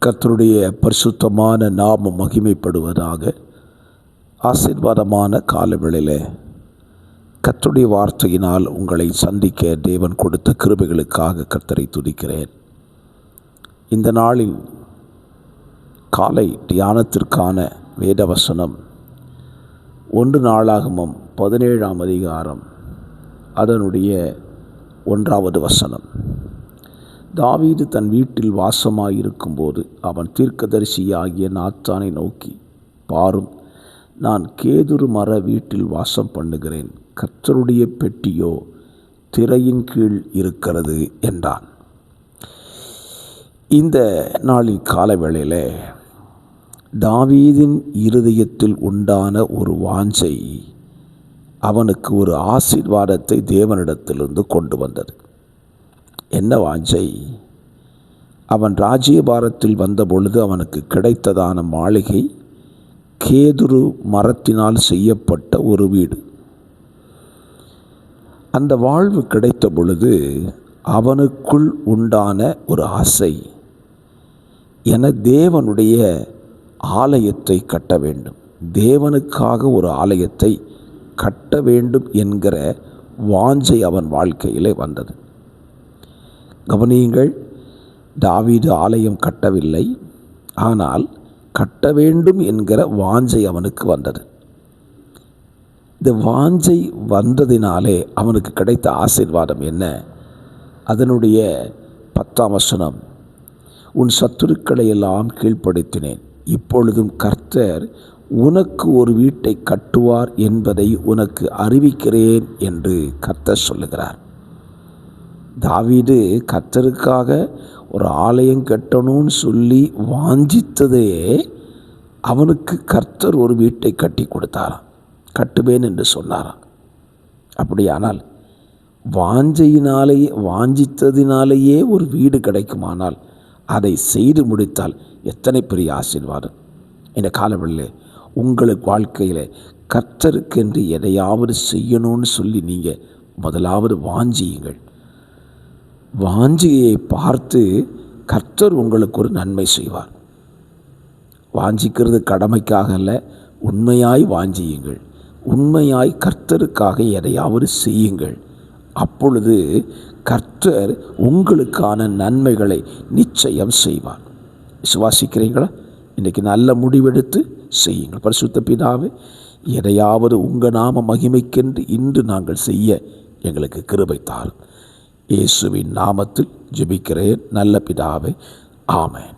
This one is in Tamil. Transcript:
கர்த்தருடைய பரிசுத்தமான நாமம் மகிமைப்படுவதாக. ஆசீர்வாதமான காலவேளையிலே கர்த்தருடைய வார்த்தையினால் உங்களை சந்திக்க தேவன் கொடுத்த கிருபைகளுக்காக கர்த்தரை துதிக்கிறேன். இந்த நாளில் காலை தியானத்திற்கான வேதவசனம் 1 நாளாகமம் 17ஆம் அதிகாரம் அதனுடைய 1வது வசனம். தாவீது தன் வீட்டில் வாசமாயிருக்கும்போது அவன் தீர்க்கதரிசியாகிய நாத்தானை நோக்கி, பாரும், நான் கேதுரு மர வீட்டில் வாசம் பண்ணுகிறேன், கர்த்தருடைய பெட்டியோ திரையின் கீழ் இருக்கிறது என்றான். இந்த நாளில் காலவேளையில் தாவீதின் இருதயத்தில் உண்டான ஒரு வாஞ்சை அவனுக்கு ஒரு ஆசீர்வாதத்தை தேவனிடத்திலிருந்து கொண்டு வந்தது. என்ன வாஞ்சை? அவன் ராஜ்யபாரத்தில் வந்தபொழுது அவனுக்கு கிடைத்ததான மாளிகை கேதுரு மரத்தினால் செய்யப்பட்ட ஒரு வீடு. அந்த வாழ்வு கிடைத்த பொழுது அவனுக்குள் உண்டான ஒரு ஆசை, என தேவனுடைய ஆலயத்தை கட்ட வேண்டும், தேவனுக்காக ஒரு ஆலயத்தை கட்ட வேண்டும் என்கிற வாஞ்சை அவன் வாழ்க்கையிலே வந்தது. கவனியுங்கள், தாவீது ஆலயம் கட்டவில்லை, ஆனால் கட்ட வேண்டும் என்கிற வாஞ்சை அவனுக்கு வந்தது. இந்த வாஞ்சை வந்ததினாலே அவனுக்கு கிடைத்த ஆசீர்வாதம் என்ன? அதனுடைய 10ஆம் வசனம், உன் சத்துருக்களை எல்லாம் கீழ்ப்படுத்தினேன், இப்பொழுதும் கர்த்தர் உனக்கு ஒரு வீட்டை கட்டுவார் என்பதை உனக்கு அறிவிக்கிறேன் என்று கர்த்தர் சொல்லுகிறார். தாவீது கர்த்தருக்காக ஒரு ஆலயம் கட்டணும்னு சொல்லி வாஞ்சித்ததே அவனுக்கு கர்த்தர் ஒரு வீட்டை கட்டி கொடுத்தாராம், கட்டுவேன் என்று சொன்னாராம். அப்படியானால் வாஞ்சித்ததினாலேயே ஒரு வீடு கிடைக்குமானால் அதை செய்து முடித்தால் எத்தனை பெரிய ஆசீர்வாதம். இந்த காலவெளியில் உங்களுக்கு வாழ்க்கையில் கர்த்தருக்கென்று எதையாவது செய்யணும்னு சொல்லி நீங்கள் முதலாவது வாஞ்சியுங்கள். வாஞ்சியை பார்த்து கர்த்தர் உங்களுக்கு ஒரு நன்மை செய்வார். வாஞ்சிக்கிறது கடமைக்காக அல்ல, உண்மையாய் வாஞ்சியுங்கள், உண்மையாய் கர்த்தருக்காக எதையாவது செய்யுங்கள். அப்பொழுது கர்த்தர் உங்களுக்கான நன்மைகளை நிச்சயம் செய்வார். விசுவாசிக்கிறீங்களா? இன்றைக்கி நல்ல முடிவெடுத்து செய்யுங்கள். பரிசுத்த பிதாவே, எதையாவது உங்கள் நாம மகிமைக்கென்று இன்று நாங்கள் செய்ய எங்களுக்கு கிருபை தாரும். இயேசுவின் நாமத்தில் ஜெபிக்கிறேன் நல்ல பிதாவே, ஆமென்.